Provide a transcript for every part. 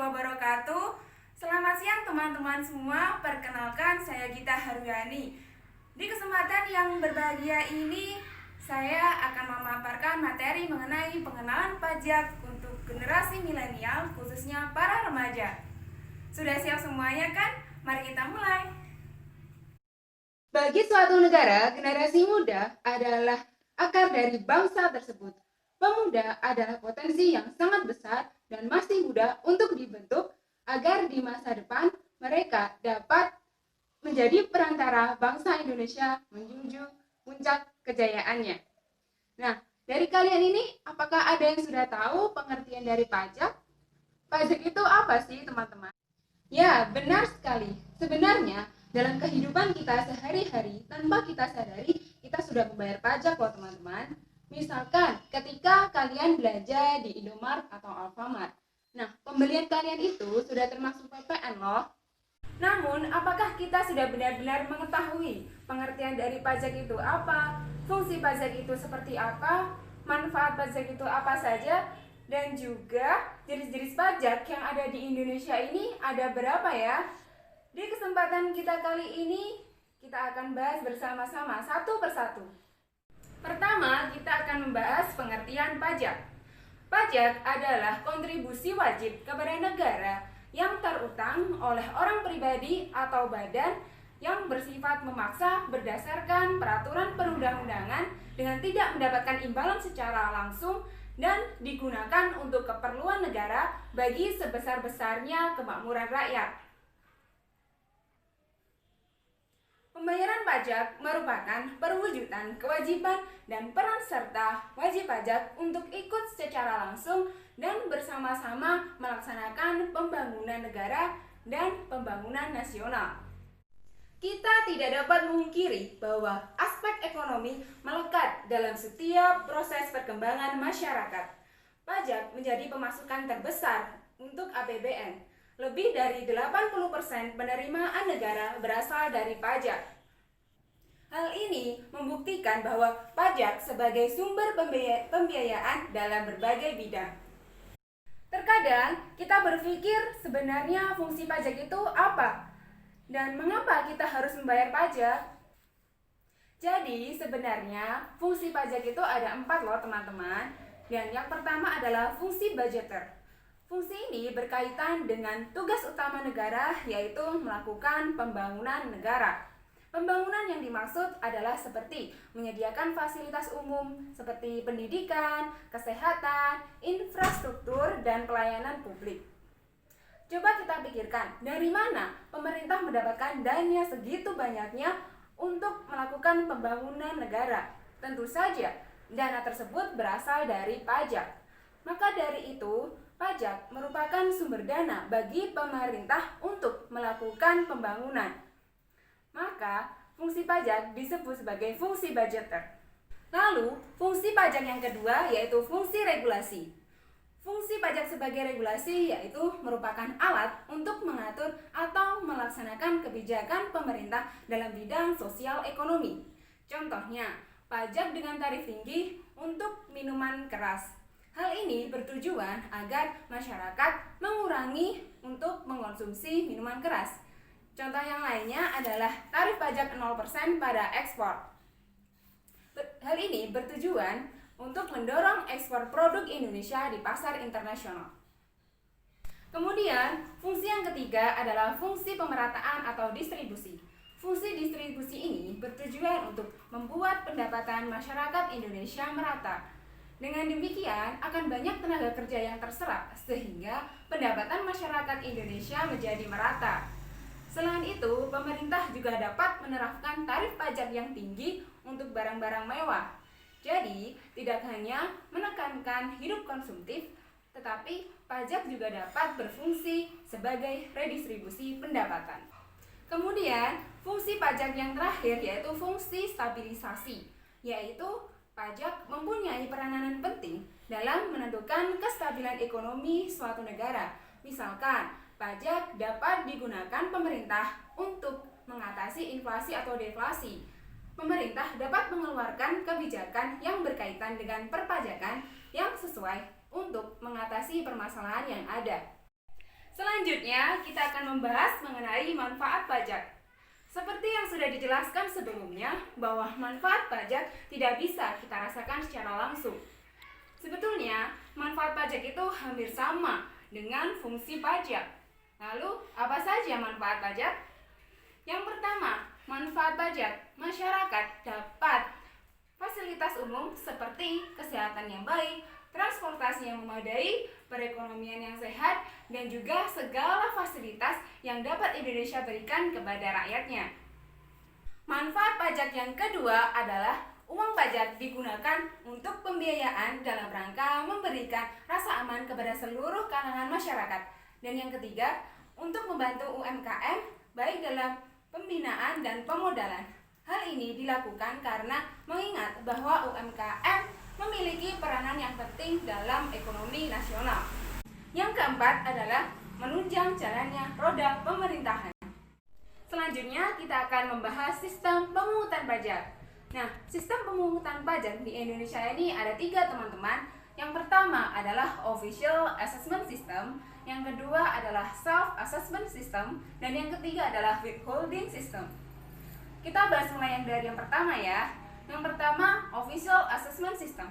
wabarakatuh. Selamat siang teman-teman semua. Perkenalkan, saya Gita Haryani. Di kesempatan yang berbahagia ini, saya akan memaparkan materi mengenai pengenalan pajak untuk generasi milenial, khususnya para remaja. Sudah siap semuanya kan? Mari kita mulai. Bagi suatu negara, generasi muda adalah akar dari bangsa tersebut. Pemuda adalah potensi yang sangat besar dan masih muda untuk dibentuk agar di masa depan mereka dapat menjadi perantara bangsa Indonesia menuju puncak kejayaannya. Nah, dari kalian ini apakah ada yang sudah tahu pengertian dari pajak? Pajak itu apa sih, teman-teman? Ya, benar sekali. Sebenarnya, dalam kehidupan kita sehari-hari, tanpa kita sadari, kita sudah membayar pajak loh teman-teman. Misalkan, ketika kalian belanja di Indomart atau Alfamart. Nah, pembelian kalian itu sudah termasuk PPN loh. Namun, apakah kita sudah benar-benar mengetahui pengertian dari pajak itu apa, fungsi pajak itu seperti apa, manfaat pajak itu apa saja, dan juga jenis-jenis pajak yang ada di Indonesia ini ada berapa ya? Di kesempatan kita kali ini, kita akan bahas bersama-sama satu persatu. Pertama, kita akan membahas pengertian pajak. Pajak adalah kontribusi wajib kepada negara yang terutang oleh orang pribadi atau badan yang bersifat memaksa berdasarkan peraturan perundang-undangan dengan tidak mendapatkan imbalan secara langsung dan digunakan untuk keperluan negara bagi sebesar-besarnya kemakmuran rakyat. Pembayaran pajak merupakan perwujudan kewajiban dan peran serta wajib pajak untuk ikut secara langsung dan bersama-sama melaksanakan pembangunan negara dan pembangunan nasional. Kita tidak dapat memungkiri bahwa aspek ekonomi melekat dalam setiap proses perkembangan masyarakat. Pajak menjadi pemasukan terbesar untuk APBN. Lebih dari 80% penerimaan negara berasal dari pajak. Hal ini membuktikan bahwa pajak sebagai sumber pembiayaan dalam berbagai bidang. Terkadang kita berpikir sebenarnya fungsi pajak itu apa? Dan mengapa kita harus membayar pajak? Jadi sebenarnya fungsi pajak itu ada 4 loh teman-teman. Dan yang pertama adalah fungsi budgeter. Fungsi ini berkaitan dengan tugas utama negara, yaitu melakukan pembangunan negara. Pembangunan yang dimaksud adalah seperti menyediakan fasilitas umum seperti pendidikan, kesehatan, infrastruktur, dan pelayanan publik. Coba kita pikirkan, dari mana pemerintah mendapatkan dana segitu banyaknya untuk melakukan pembangunan negara? Tentu saja, dana tersebut berasal dari pajak. Maka dari itu, pajak merupakan sumber dana bagi pemerintah untuk melakukan pembangunan. Maka, fungsi pajak disebut sebagai fungsi budgeter. Lalu, fungsi pajak yang kedua yaitu fungsi regulasi. Fungsi pajak sebagai regulasi yaitu merupakan alat untuk mengatur atau melaksanakan kebijakan pemerintah dalam bidang sosial ekonomi. Contohnya, pajak dengan tarif tinggi untuk minuman keras. Hal ini bertujuan agar masyarakat mengurangi untuk mengkonsumsi minuman keras. Contoh yang lainnya adalah tarif pajak 0% pada ekspor. Hal ini bertujuan untuk mendorong ekspor produk Indonesia di pasar internasional. Kemudian, fungsi yang ketiga adalah fungsi pemerataan atau distribusi. Fungsi distribusi ini bertujuan untuk membuat pendapatan masyarakat Indonesia merata. Dengan demikian, akan banyak tenaga kerja yang terserap sehingga pendapatan masyarakat Indonesia menjadi merata. Selain itu, pemerintah juga dapat menerapkan tarif pajak yang tinggi untuk barang-barang mewah. Jadi, tidak hanya menekankan hidup konsumtif, tetapi pajak juga dapat berfungsi sebagai redistribusi pendapatan. Kemudian, fungsi pajak yang terakhir yaitu fungsi stabilisasi, yaitu pajak mempunyai peranan penting dalam menentukan kestabilan ekonomi suatu negara. Misalkan, pajak dapat digunakan pemerintah untuk mengatasi inflasi atau deflasi. Pemerintah dapat mengeluarkan kebijakan yang berkaitan dengan perpajakan yang sesuai untuk mengatasi permasalahan yang ada. Selanjutnya, kita akan membahas mengenai manfaat pajak. Seperti yang sudah dijelaskan sebelumnya, bahwa manfaat pajak tidak bisa kita rasakan secara langsung. Sebetulnya, manfaat pajak itu hampir sama dengan fungsi pajak. Lalu, apa saja manfaat pajak? Yang pertama, manfaat pajak, masyarakat dapat fasilitas umum seperti kesehatan yang baik, transportasi yang memadai, perekonomian yang sehat, dan juga segala fasilitas yang dapat Indonesia berikan kepada rakyatnya. Manfaat pajak yang kedua adalah uang pajak digunakan untuk pembiayaan dalam rangka memberikan rasa aman kepada seluruh kalangan masyarakat. Dan yang ketiga, untuk membantu UMKM baik dalam pembinaan dan pemodalan. Hal ini dilakukan karena mengingat bahwa UMKM memiliki peranan yang penting dalam ekonomi nasional. Yang keempat adalah menunjang jalannya roda pemerintahan. Selanjutnya kita akan membahas sistem pemungutan pajak. Nah, sistem pemungutan pajak di Indonesia ini ada 3 teman-teman. Yang pertama adalah Official Assessment System, yang kedua adalah Self Assessment System, dan yang ketiga adalah Withholding System. Kita bahas mulai yang pertama ya. Yang pertama, Official Assessment System.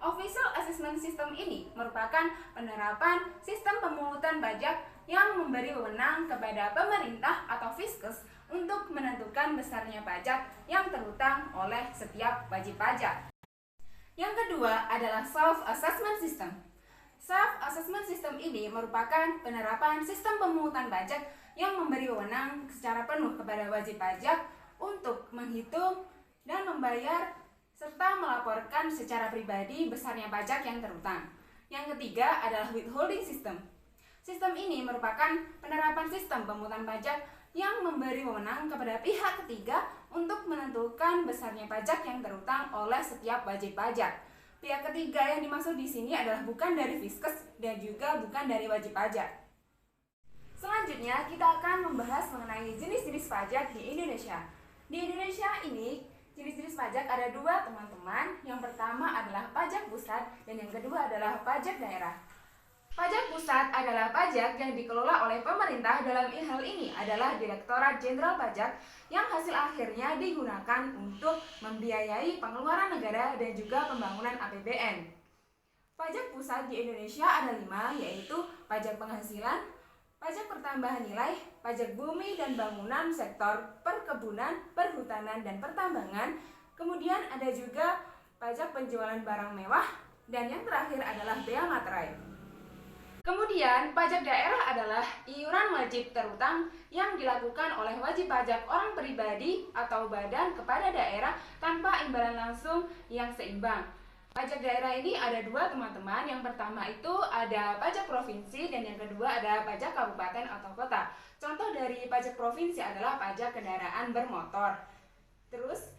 Official Assessment System ini merupakan penerapan sistem pemungutan pajak yang memberi wewenang kepada pemerintah atau Fiskus untuk menentukan besarnya pajak yang terhutang oleh setiap wajib pajak. Yang kedua adalah Self Assessment System. Self Assessment System ini merupakan penerapan sistem pemungutan pajak yang memberi wewenang secara penuh kepada wajib pajak untuk menghitung dan membayar serta melaporkan secara pribadi besarnya pajak yang terhutang. Yang ketiga adalah Withholding System. Sistem ini merupakan penerapan sistem pemungutan pajak yang memberi wewenang kepada pihak ketiga untuk menentukan besarnya pajak yang terhutang oleh setiap wajib pajak. Pihak ketiga yang dimaksud di sini adalah bukan dari Fiskus dan juga bukan dari wajib pajak. Selanjutnya kita akan membahas mengenai jenis-jenis pajak di Indonesia. Di Indonesia ini jenis-jenis pajak ada 2 teman-teman. Yang pertama adalah pajak pusat dan yang kedua adalah pajak daerah. Pajak pusat adalah pajak yang dikelola oleh pemerintah, dalam hal ini adalah Direktorat Jenderal Pajak, yang hasil akhirnya digunakan untuk membiayai pengeluaran negara dan juga pembangunan APBN. Pajak pusat di Indonesia ada 5, yaitu pajak penghasilan, pajak pertambahan nilai, pajak bumi dan bangunan sektor perkebunan, perhutanan, dan pertambangan. Kemudian ada juga pajak penjualan barang mewah, dan yang terakhir adalah bea materai. Kemudian pajak daerah adalah iuran wajib terhutang yang dilakukan oleh wajib pajak orang pribadi atau badan kepada daerah tanpa imbalan langsung yang seimbang. Pajak daerah ini ada 2 teman-teman. Yang pertama itu ada pajak provinsi dan yang kedua ada pajak kabupaten atau kota. Contoh dari pajak provinsi adalah pajak kendaraan bermotor. Terus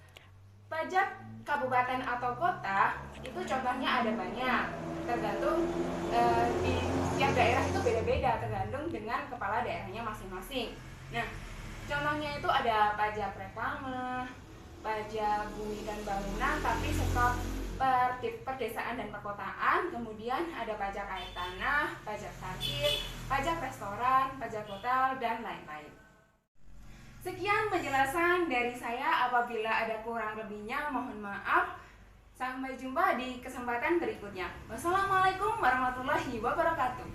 pajak kabupaten atau kota itu contohnya ada banyak, tergantung di setiap daerah itu beda-beda tergantung dengan kepala daerahnya masing-masing. Nah, contohnya itu ada pajak reklame, pajak bumi dan bangunan tapi sektor perdesaan dan perkotaan, kemudian ada pajak air tanah, pajak parkir, pajak restoran, pajak hotel, dan lain-lain. Sekian penjelasan dari saya, apabila ada kurang lebihnya mohon maaf. Sampai jumpa di kesempatan berikutnya. Wassalamualaikum warahmatullahi wabarakatuh.